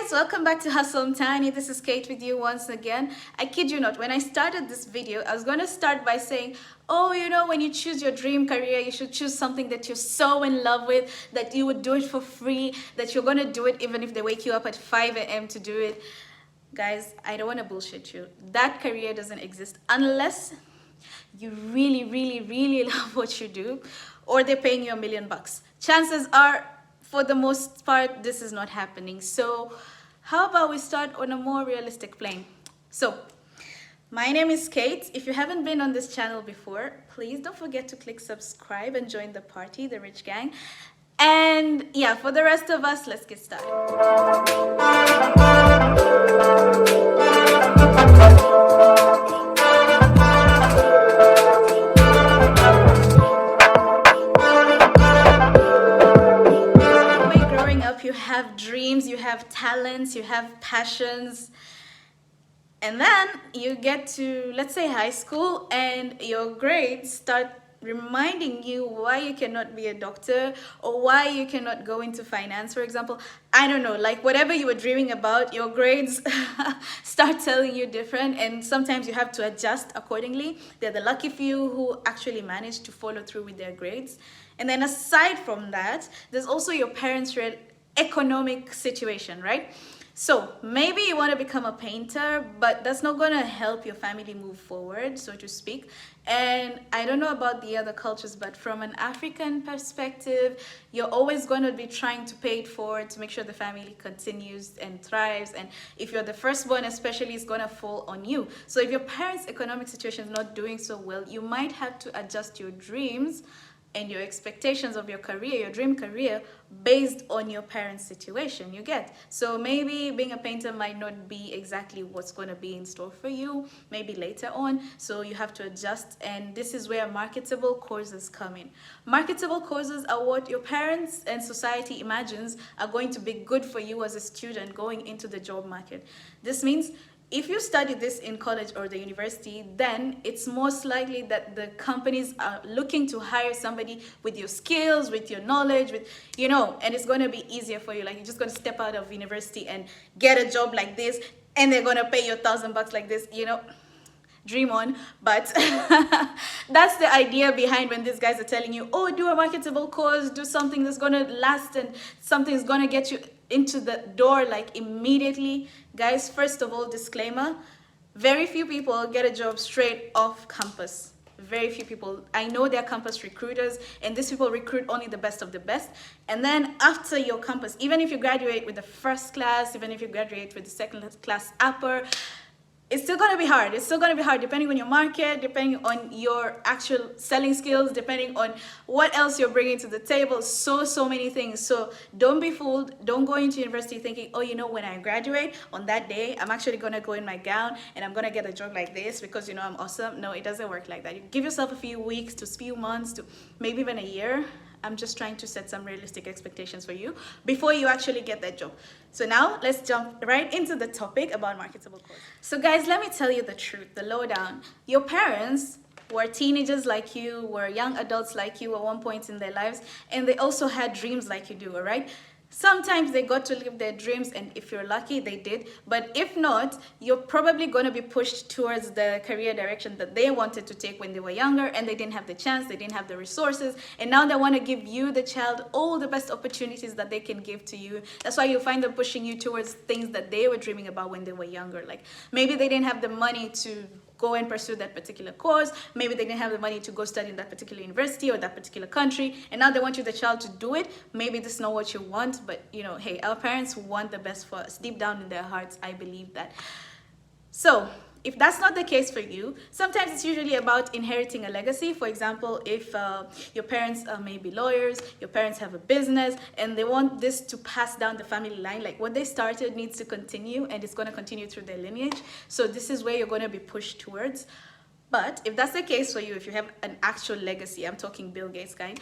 guys, welcome back to Hustle and Tiny. This is Kate with you once again. I kid you not, when I started this video, I was going to start by saying, oh, you know, when you choose your dream career, you should choose something that you're so in love with, that you would do it for free, that you're going to do it even if they wake you up at 5 a.m. to do it. Guys, I don't want to bullshit you. That career doesn't exist unless you really love what you do, or they're paying you $1 million. Chances are, for the most part, this is not happening. So how about we start on a more realistic plane? So my name is Kate. If you haven't been on this channel before, please don't forget to click subscribe and join the party, the Rich Gang. And yeah, for the rest of us, let's get started. You have dreams, you have talents, you have passions, and then you get to, let's say, high school, and your grades start reminding you why you cannot be a doctor or why you cannot go into finance, for example. I don't know, like whatever you were dreaming about, your grades start telling you different, and sometimes you have to adjust accordingly. They're the lucky few who actually manage to follow through with their grades. And then aside from that, there's also your parents' economic situation, right? So maybe you want to become a painter, but that's not going to help your family move forward, so to speak. And I don't know about the other cultures, but from an African perspective, you're always going to be trying to pay it forward to make sure the family continues and thrives. And if you're the firstborn especially, it's going to fall on you. So if your parents' economic situation is not doing so well, you might have to adjust your dreams and your expectations of your career, your dream career, based on your parents' situation, you get. So maybe being a painter might not be exactly what's going to be in store for you, maybe later on, so you have to adjust. And this is where marketable courses come in. Marketable courses are what your parents and society imagines are going to be good for you as a student going into the job market. This means if you study this in college or the university, then it's most likely that the companies are looking to hire somebody with your skills, with your knowledge, with, you know, and it's going to be easier for you. Like, you're just going to step out of university and get a job like this, and they're going to pay you $1,000 like this, you know. Dream on. But that's the idea behind when these guys are telling you, oh, do a marketable course, do something that's going to last and something is going to get you into the door like immediately. Guys, first of all, disclaimer, very few people get a job straight off campus. Very few people. I know they're campus recruiters, and these people recruit only the best of the best. And then after your campus, even if you graduate with the first class, even if you graduate with the second class upper, it's still going to be hard. It's still going to be hard depending on your market, depending on your actual selling skills, depending on what else you're bringing to the table. So many things. So don't be fooled. Don't go into university thinking, oh, you know, when I graduate on that day, I'm actually going to go in my gown and I'm going to get a job like this because, you know, I'm awesome. No, it doesn't work like that. You give yourself a few weeks to a few months to maybe even a year. I'm just trying to set some realistic expectations for you before you actually get that job. So now let's jump right into the topic about marketable courses. So guys, let me tell you the truth, the lowdown. Your parents were teenagers like you, were young adults like you at one point in their lives, and they also had dreams like you do, all right? Sometimes they got to live their dreams, and if you're lucky, they did. But if not, you're probably going to be pushed towards the career direction that they wanted to take when they were younger, and they didn't have the chance, they didn't have the resources, and now they want to give you, the child, all the best opportunities that they can give to you. That's why you find them pushing you towards things that they were dreaming about when they were younger. Like, maybe they didn't have the money to go and pursue that particular course. Maybe they didn't have the money to go study in that particular university or that particular country, and now they want you, the child, to do it. Maybe this is not what you want, but you know, hey, our parents want the best for us. Deep down in their hearts, I believe that. So if that's not the case for you, sometimes it's usually about inheriting a legacy. For example, if your parents may be lawyers, your parents have a business, and they want this to pass down the family line, like what they started needs to continue, and it's going to continue through their lineage. So this is where you're going to be pushed towards. But if that's the case for you, if you have an actual legacy, I'm talking Bill Gates kind,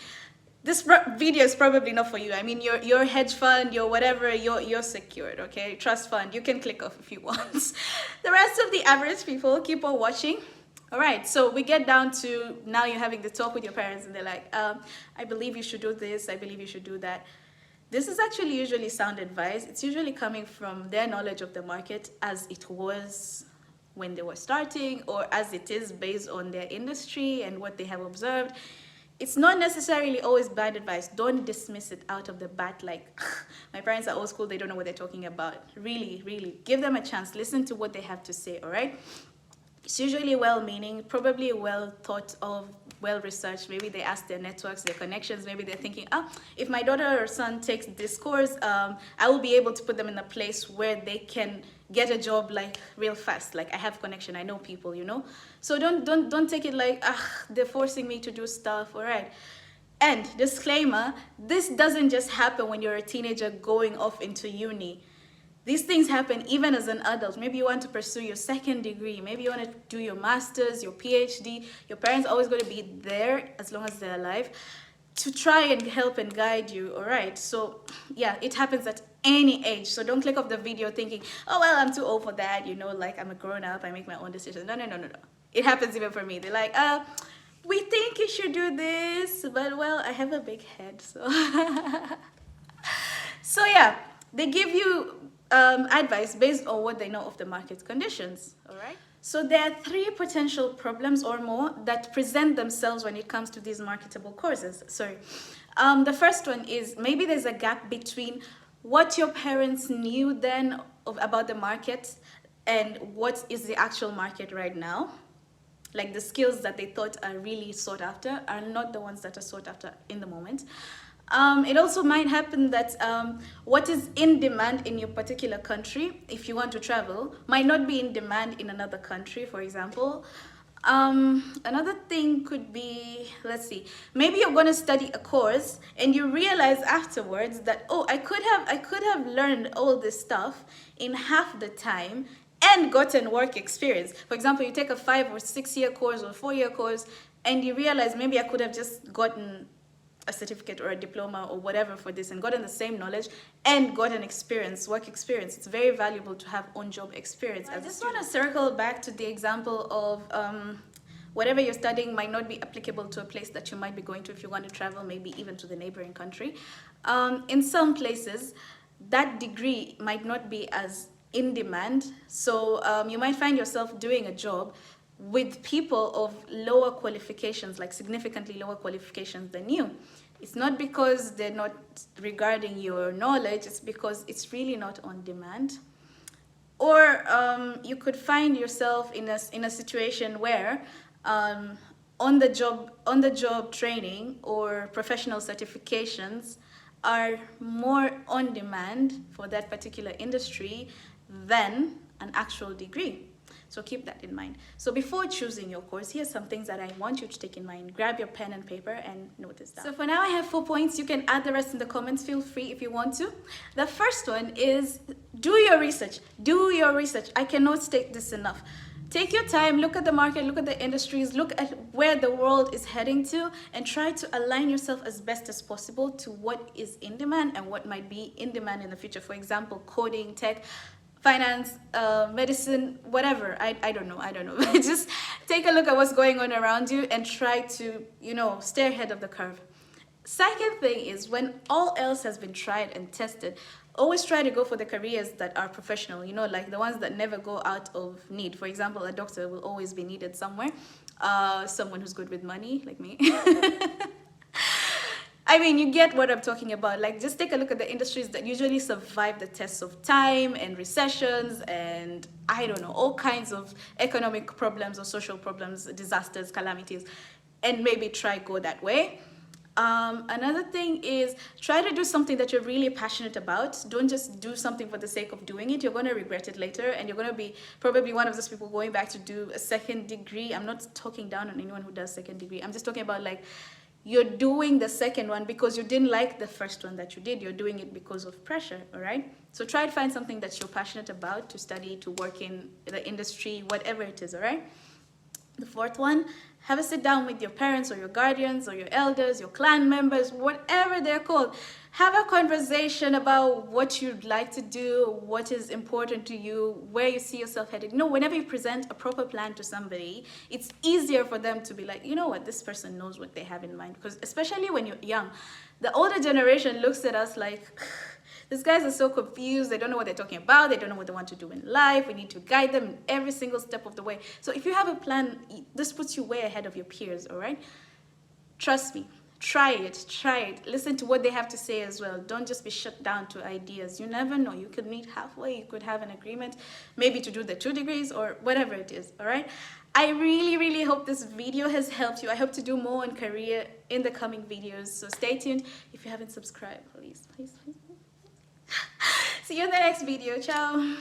this video is probably not for you. I mean, your hedge fund, your whatever, you're secured, okay? Trust fund, you can click off if you want. The rest of the average people, keep on watching. All right, so we get down to now you're having the talk with your parents, and they're like, I believe you should do this, I believe you should do that. This is actually usually sound advice. It's usually coming from their knowledge of the market as it was when they were starting, or as it is based on their industry and what they have observed. It's not necessarily always bad advice. Don't dismiss it out of the bat like, my parents are old school, they don't know what they're talking about. Really, really, give them a chance. Listen to what they have to say, all right? It's usually well-meaning, probably well thought of, well-researched. Maybe they ask their networks, their connections. Maybe they're thinking, if my daughter or son takes this course, I will be able to put them in a place where they can get a job like real fast. Like I have connection, I know people, you know. So don't take it like, they're forcing me to do stuff. All right. And disclaimer: this doesn't just happen when you're a teenager going off into uni. These things happen even as an adult. Maybe you want to pursue your second degree. Maybe you want to do your master's, your PhD. Your parents are always going to be there as long as they're alive to try and help and guide you, all right? So yeah, it happens at any age. So don't click off the video thinking, oh, well, I'm too old for that. You know, like I'm a grown up, I make my own decisions. No. It happens even for me. They're like, we think you should do this, but well, I have a big head, so. So yeah, they give you advice based on what they know of the market conditions, all right? So there are 3 potential problems or more that present themselves when it comes to these marketable courses. Sorry. The first one is maybe there's a gap between what your parents knew then about the market and what is the actual market right now. Like the skills that they thought are really sought after are not the ones that are sought after in the moment. It also might happen that what is in demand in your particular country, if you want to travel, might not be in demand in another country, for example. Another thing could be, let's see, maybe you're going to study a course and you realize afterwards that, oh, I could have learned all this stuff in half the time and gotten work experience. For example, you take a 5 or 6 year course or 4-year course and you realize maybe I could have just gotten a certificate or a diploma or whatever for this and gotten the same knowledge and gotten experience, work experience. It's very valuable to have on-job experience. I just want to circle back to the example of whatever you're studying might not be applicable to a place that you might be going to if you want to travel, maybe even to the neighboring country. In some places, that degree might not be as in demand. So you might find yourself doing a job with people of lower qualifications, like significantly lower qualifications than you. It's not because they're not regarding your knowledge, it's because it's really not on demand. Or you could find yourself in a situation where on the job training or professional certifications are more on demand for that particular industry than an actual degree. So keep that in mind. So before choosing your course, here's some things that I want you to take in mind. Grab your pen and paper and note this down. So for now, I have 4 points. You can add the rest in the comments. Feel free if you want to. The first one is do your research. Do your research. I cannot state this enough. Take your time, look at the market, look at the industries, look at where the world is heading to, and try to align yourself as best as possible to what is in demand and what might be in demand in the future. For example, coding, tech, finance, medicine, whatever. I don't know. Just take a look at what's going on around you and try to, stay ahead of the curve. Second thing is, when all else has been tried and tested, always try to go for the careers that are professional, like the ones that never go out of need. For example, a doctor will always be needed somewhere. Someone who's good with money, like me. I mean, you get what I'm talking about. Like, just take a look at the industries that usually survive the tests of time and recessions and, I don't know, all kinds of economic problems or social problems, disasters, calamities, and maybe try go that way. Another thing is try to do something that you're really passionate about. Don't just do something for the sake of doing it. You're going to regret it later, and you're going to be probably one of those people going back to do a second degree. I'm not talking down on anyone who does second degree. I'm just talking about, like, you're doing the second one because you didn't like the first one that you did. You're doing it because of pressure, all right? So try to find something that you're passionate about, to study, to work in the industry, whatever it is, all right? The fourth one, Have a sit down with your parents or your guardians or your elders, your clan members, whatever they're called. Have a conversation about what you'd like to do, what is important to you, where you see yourself headed. Whenever you present a proper plan to somebody, it's easier for them to be like, you know what, this person knows what they have in mind. Because especially when you're young, the older generation looks at us like, these guys are so confused. They don't know what they're talking about. They don't know what they want to do in life. We need to guide them in every single step of the way. So if you have a plan, this puts you way ahead of your peers, all right? Trust me. Try it. Try it. Listen to what they have to say as well. Don't just be shut down to ideas. You never know. You could meet halfway. You could have an agreement, maybe to do the 2 degrees or whatever it is, all right? I really, really hope this video has helped you. I hope to do more on career in the coming videos. So stay tuned. If you haven't subscribed, please, please, please. See you in the next video. Ciao.